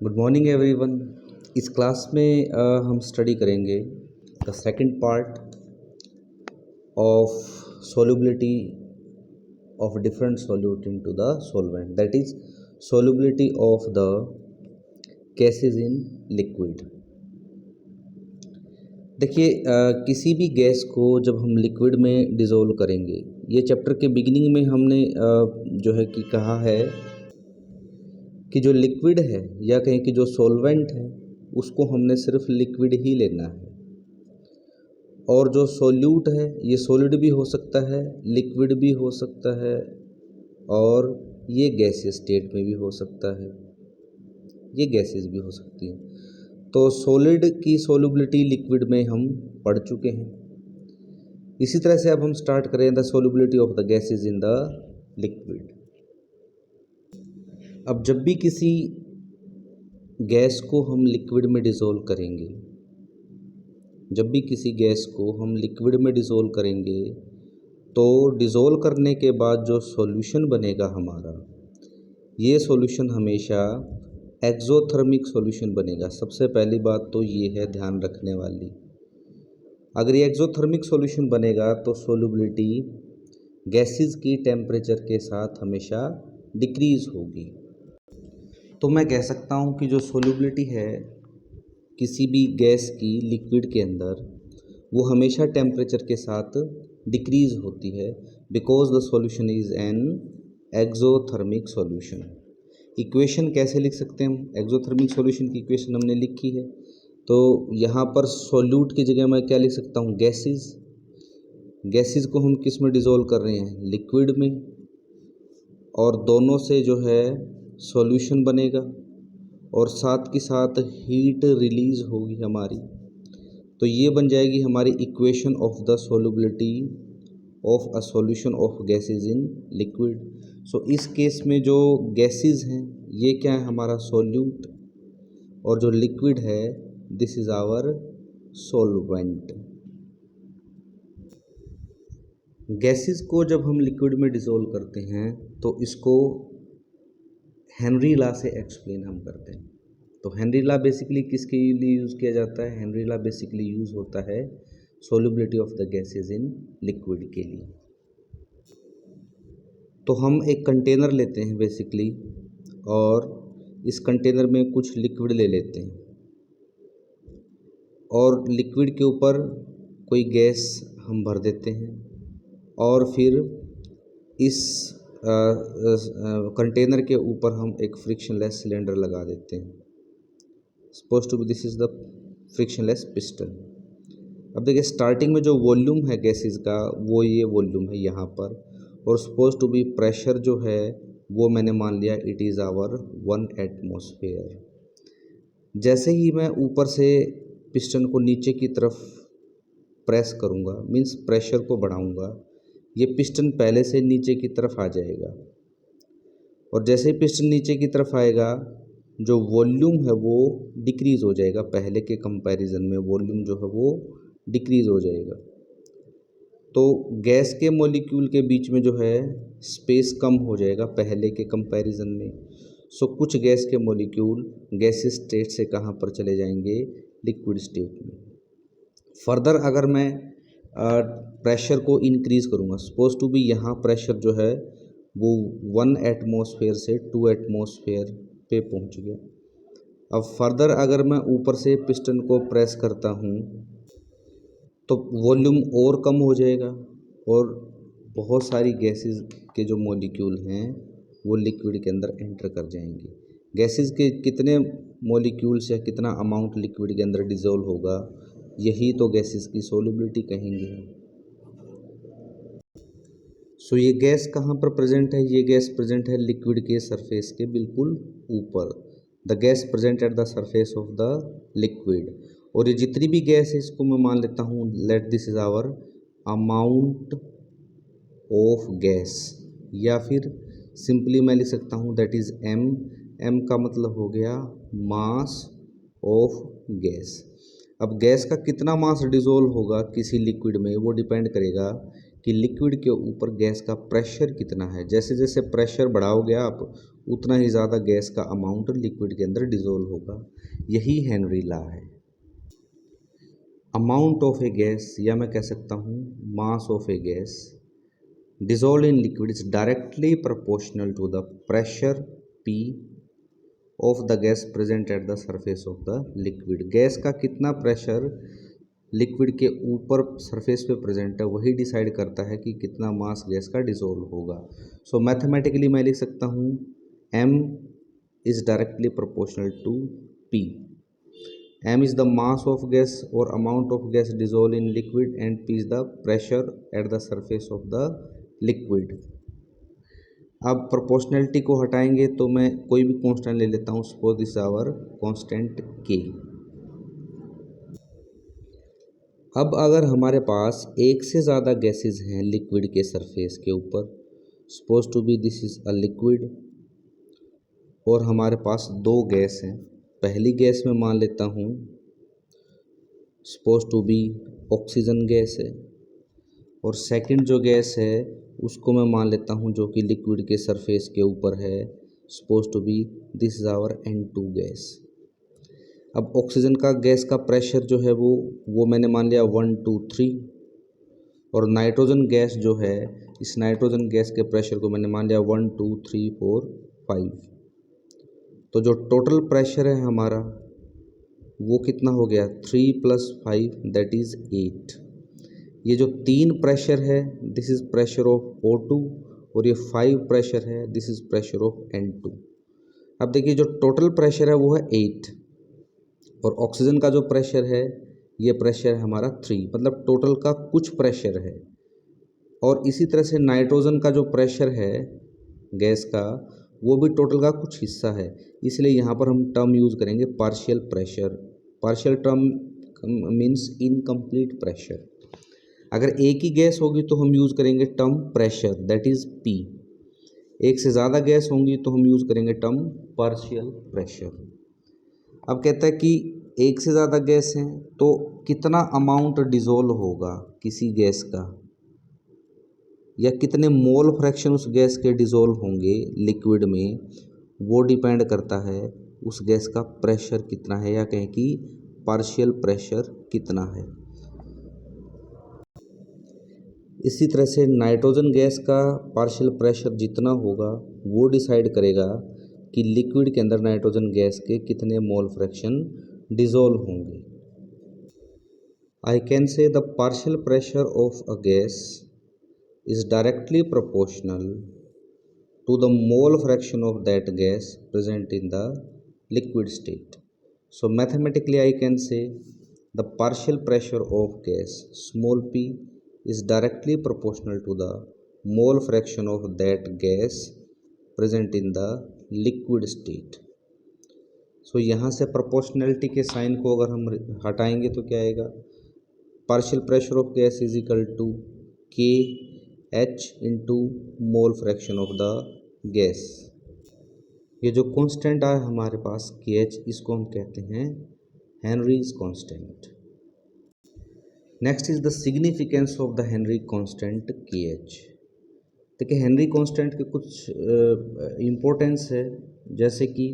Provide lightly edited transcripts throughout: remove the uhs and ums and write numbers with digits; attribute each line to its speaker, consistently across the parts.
Speaker 1: Good morning everyone. इस class में हम स्टडी करेंगे the second part of solubility of different solute into the solvent, that is solubility of the gases in liquid। देखिए किसी भी gas को जब हम लिक्विड में डिज़ोल्व करेंगे, ये चैप्टर के बिगिनिंग में हमने जो है कि कहा है कि जो लिक्विड है या कहें कि जो सॉल्वेंट है उसको हमने सिर्फ लिक्विड ही लेना है, और जो सोल्यूट है ये सॉलिड भी हो सकता है, लिक्विड भी हो सकता है, और ये गैसीय स्टेट में भी हो सकता है, ये गैसेस भी हो सकती हैं। तो सॉलिड की सॉल्युबिलिटी लिक्विड में हम पढ़ चुके हैं। इसी तरह से अब हम स्टार्ट करें the solubility of the gases in the liquid. अब जब भी किसी गैस को हम लिक्विड में डिज़ोल्व करेंगे, जब भी किसी गैस को हम लिक्विड में डिज़ोल्व करेंगे तो डिज़ोल्व करने के बाद जो सॉल्यूशन बनेगा हमारा, ये सॉल्यूशन हमेशा एक्सोथर्मिक सॉल्यूशन बनेगा। सबसे पहली बात तो ये है ध्यान रखने वाली, अगर ये एक्सोथर्मिक सॉल्यूशन बनेगा तो सॉल्युबिलिटी गैसेस की टेम्परेचर के साथ हमेशा डिक्रीज़ होगी। तो मैं कह सकता हूँ कि जो सॉल्युबिलिटी है किसी भी गैस की लिक्विड के अंदर, वो हमेशा टेम्परेचर के साथ डिक्रीज़ होती है, because the solution is an exothermic solution. Equation कैसे लिख सकते हैं हम? एक्सोथर्मिक सॉल्यूशन की इक्वेशन हमने लिखी है, तो यहाँ पर सॉल्यूट की जगह मैं क्या लिख सकता हूँ? गैसेस। गैसेस को हम किस में डिज़ोल्व कर रहे हैं? लिक्विड में, और दोनों से जो है सॉल्यूशन बनेगा और साथ के साथ हीट रिलीज़ होगी हमारी, तो ये बन जाएगी हमारी equation of the solubility of a solution of gases in liquid. So इस केस में जो गैसेस हैं ये क्या है? हमारा सॉल्यूट, और जो लिक्विड है this is our solvent. Gases को जब हम लिक्विड में डिज़ोल्व करते हैं तो इसको हेनरी लॉ से एक्सप्लेन हम करते हैं। तो हेनरी लॉ बेसिकली किसके लिए यूज़ किया जाता है? हेनरी लॉ बेसिकली यूज़ होता है solubility of the gases in liquid के लिए। तो हम एक कंटेनर लेते हैं बेसिकली, और इस कंटेनर में कुछ लिक्विड ले लेते हैं, और लिक्विड के ऊपर कोई गैस हम भर देते हैं, और फिर इस कंटेनर के ऊपर हम एक फ्रिक्शनलेस सिलेंडर लगा देते हैं। Suppose to be this is the frictionless piston. अब देखिए स्टार्टिंग में जो वॉल्यूम है गैसेस का वो ये वॉल्यूम है यहाँ पर, और सपोज टू बी प्रेशर जो है वो मैंने मान लिया इट इज़ आवर 1 एटमॉस्फेयर। जैसे ही मैं ऊपर से पिस्टन को नीचे की तरफ प्रेस करूँगा, मीन्स प्रेशर को बढ़ाऊँगा, ये पिस्टन पहले से नीचे की तरफ आ जाएगा, और जैसे ही पिस्टन नीचे की तरफ आएगा जो वॉल्यूम है वो डिक्रीज़ हो जाएगा। पहले के कंपैरिजन में वॉल्यूम जो है वो डिक्रीज़ हो जाएगा। तो गैस के मॉलिक्यूल के बीच में जो है स्पेस कम हो जाएगा पहले के कंपैरिजन में। सो कुछ गैस के मॉलिक्यूल गैसेस स्टेट से कहाँ पर चले जाएंगे? लिक्विड स्टेट में। फर्दर अगर मैं प्रेशर को इंक्रीज़ करूँगा, सपोज टू बी यहाँ प्रेशर जो है वो 1 एटमॉस्फेयर से 2 एटमॉस्फेयर पे पहुँच गया। अब फर्दर अगर मैं ऊपर से पिस्टन को प्रेस करता हूँ तो वॉल्यूम और कम हो जाएगा, और बहुत सारी गैसेस के जो मॉलिक्यूल हैं वो लिक्विड के अंदर एंटर कर जाएंगे। गैसेस के कितने मॉलिक्यूल्स या कितना अमाउंट लिक्विड के अंदर डिज़ोल्व होगा, यही तो गैसेस की सॉल्युबिलिटी कहेंगे। सो ये गैस कहाँ पर प्रेजेंट है? ये गैस प्रेजेंट है लिक्विड के सरफेस के बिल्कुल ऊपर। The gas present at the surface of the liquid. और ये जितनी भी गैस है इसको मैं मान लेता हूँ let this is our amount of gas, या फिर सिंपली मैं लिख सकता हूँ दैट इज़ एम। एम का मतलब हो गया मास ऑफ गैस। अब गैस का कितना मास डिज़ोल्व होगा किसी लिक्विड में वो डिपेंड करेगा कि लिक्विड के ऊपर गैस का प्रेशर कितना है। जैसे जैसे प्रेशर बढ़ाओगे आप उतना ही ज़्यादा गैस का अमाउंट लिक्विड के अंदर डिज़ोल्व होगा। यही हेनरी लॉ है। अमाउंट ऑफ ए गैस, या मैं कह सकता हूँ mass of A gas dissolved in liquid is directly proportional to the pressure P of the gas present at the surface of the liquid। Gas का कितना pressure liquid के ऊपर surface पे प्रेजेंट है वही डिसाइड करता है कि कितना मास गैस का डिसॉल्व होगा। सो मैथमेटिकली मैं लिख सकता हूँ m is directly proportional to p। m is the mass of gas or amount of gas dissolved in liquid and p is the pressure at the surface of the liquid। अब proportionality को हटाएंगे तो मैं कोई भी constant ले लेता हूँ। Suppose this our constant k। अब अगर हमारे पास एक से ज़्यादा गैसेस हैं लिक्विड के सरफेस के ऊपर, suppose to be this is a liquid, और हमारे पास दो गैस हैं। पहली गैस में मान लेता हूँ suppose to be oxygen gas है, और सेकंड जो गैस है उसको मैं मान लेता हूँ जो कि लिक्विड के सरफेस के ऊपर है, suppose to be this is our N2 gas. अब ऑक्सीजन का गैस का प्रेशर जो है वो मैंने मान लिया 1 2 3, और नाइट्रोजन गैस जो है इस नाइट्रोजन गैस के प्रेशर को मैंने मान लिया 1 2 3 4 5। तो जो टोटल प्रेशर है हमारा वो कितना हो गया 3 + 5 दैट इज़ 8। ये जो 3 प्रेशर है this is pressure of O2, और ये 5 प्रेशर है this is pressure of N2। अब देखिए जो टोटल प्रेशर है वो है 8, और ऑक्सीजन का जो प्रेशर है ये प्रेशर है हमारा 3, मतलब टोटल का कुछ प्रेशर है। और इसी तरह से नाइट्रोजन का जो प्रेशर है गैस का वो भी टोटल का कुछ हिस्सा है, इसलिए यहाँ पर हम टर्म यूज़ करेंगे partial pressure. Partial term means incomplete pressure. अगर एक ही गैस होगी तो हम यूज़ करेंगे term pressure that is P। एक से ज़्यादा गैस होंगी तो हम यूज़ करेंगे टर्म पार्शियल प्रेशर। अब कहता है कि एक से ज़्यादा गैस हैं तो कितना अमाउंट डिज़ोल्व होगा किसी गैस का, या कितने मोल फ्रैक्शन उस गैस के डिज़ोल्व होंगे लिक्विड में, वो डिपेंड करता है उस गैस का प्रेशर कितना है, या कहें कि पार्शियल प्रेशर कितना है। इसी तरह से नाइट्रोजन गैस का पार्शियल प्रेशर जितना होगा वो डिसाइड करेगा कि लिक्विड के अंदर नाइट्रोजन गैस के कितने मोल फ्रैक्शन डिज़ोल्व होंगे। I can say the partial pressure of a gas is directly proportional to the mole fraction of that gas present in the liquid state। So mathematically I can say the partial pressure of gas small p is directly proportional to the mole fraction of that gas present in the liquid state। So यहाँ से proportionality के sign को अगर हम हटाएंगे तो क्या आएगा, partial pressure of gas is equal to K H into mole fraction of the gas. ये जो कांस्टेंट आया हमारे पास KH, इसको हम कहते हैं Henrys constant. Next is the significance of the Henry constant KH। देखिए हेनरी कांस्टेंट के कुछ इम्पोर्टेंस है, जैसे कि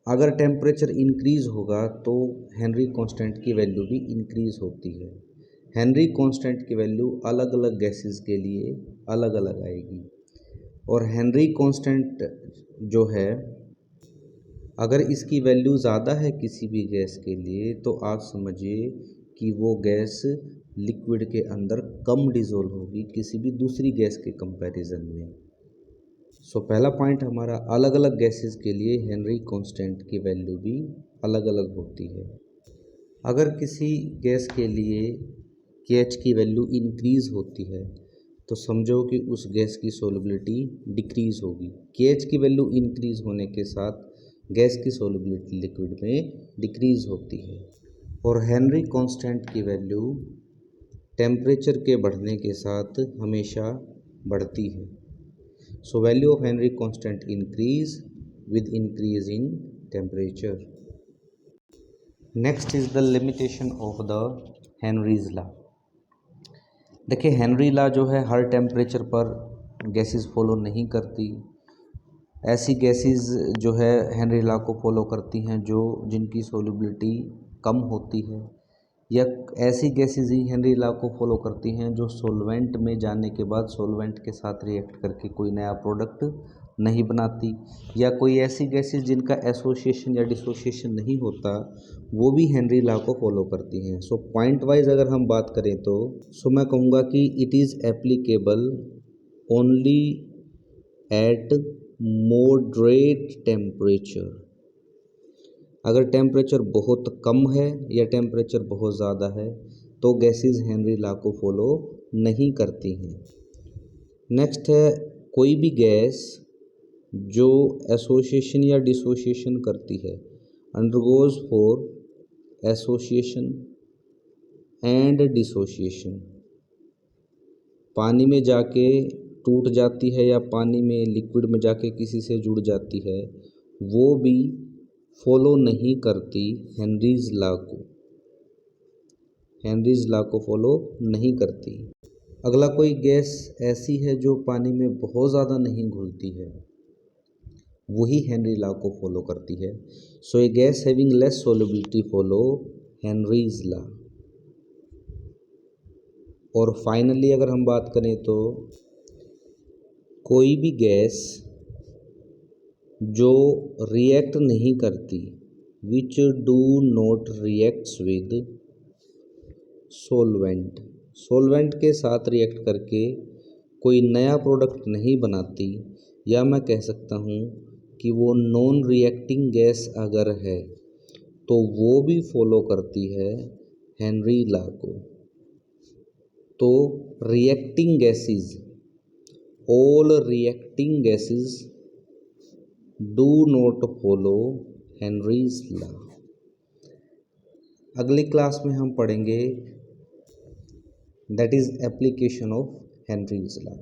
Speaker 1: अगर टेम्परेचर इंक्रीज होगा तो हेनरी कांस्टेंट की वैल्यू भी इंक्रीज होती है। हेनरी कांस्टेंट की वैल्यू अलग अलग गैसेस के लिए अलग अलग आएगी, और हेनरी कांस्टेंट जो है अगर इसकी वैल्यू ज़्यादा है किसी भी गैस के लिए तो आप समझिए कि वो गैस लिक्विड के अंदर कम डिज़ोल्व होगी किसी भी दूसरी गैस के कंपैरिजन में। सो पहला पॉइंट हमारा अलग अलग गैसेस के लिए हेनरी कांस्टेंट की वैल्यू भी अलग अलग होती है। अगर किसी गैस के लिए KH की वैल्यू इंक्रीज़ होती है तो समझो कि उस गैस की सोलबिलिटी डिक्रीज़ होगी। KH की वैल्यू इंक्रीज़ होने के साथ गैस की सोलबिलिटी लिक्विड में डिक्रीज़ होती है। और हेनरी कांस्टेंट की वैल्यू टेम्परेचर के बढ़ने के साथ हमेशा बढ़ती है। So value of Henry constant increase with increase in temperature. Next is the limitation of the Henry's law. देखिए हेनरी लॉ जो है हर टेम्परेचर पर गैसेस फॉलो नहीं करती। ऐसी गैसेस जो है हेनरी लॉ को फॉलो करती हैं जो जिनकी सोल्युबिलिटी कम होती है, या ऐसी गैसेस ही हेनरी लॉ को फॉलो करती हैं जो सॉल्वेंट में जाने के बाद सॉल्वेंट के साथ रिएक्ट करके कोई नया प्रोडक्ट नहीं बनाती, या कोई ऐसी गैसेस जिनका एसोसिएशन या डिसोसिएशन नहीं होता, वो भी हेनरी लॉ को फॉलो करती हैं। सो पॉइंट वाइज अगर हम बात करें तो मैं कहूँगा कि it is applicable only eight moderate temperature. अगर टेम्परेचर बहुत कम है या टेम्परेचर बहुत ज़्यादा है तो गैसेस हेनरी लॉ को फॉलो नहीं करती हैं। नेक्स्ट है कोई भी गैस जो एसोसिएशन या डिसोसिएशन करती है undergoes for association and dissociation. पानी में जाके टूट जाती है या पानी में लिक्विड में जाके किसी से जुड़ जाती है, वो भी फॉलो नहीं करती हेनरीज लॉ को, हेनरीज लॉ को फॉलो नहीं करती। अगला कोई गैस ऐसी है जो पानी में बहुत ज़्यादा नहीं घुलती है, वही हेनरी लॉ को फॉलो करती है। So a gas having less solubility follow Henry's law. और फाइनली अगर हम बात करें तो कोई भी गैस जो रिएक्ट नहीं करती, which do not reacts with solvent, solvent के साथ रिएक्ट करके कोई नया प्रोडक्ट नहीं बनाती, या मैं कह सकता हूँ कि वो नॉन रिएक्टिंग गैस अगर है तो वो भी फॉलो करती है हेनरी लॉ को। तो reacting gases, all reacting gases do not follow Henry's law. अगली क्लास में हम पढ़ेंगे that is application of Henry's law.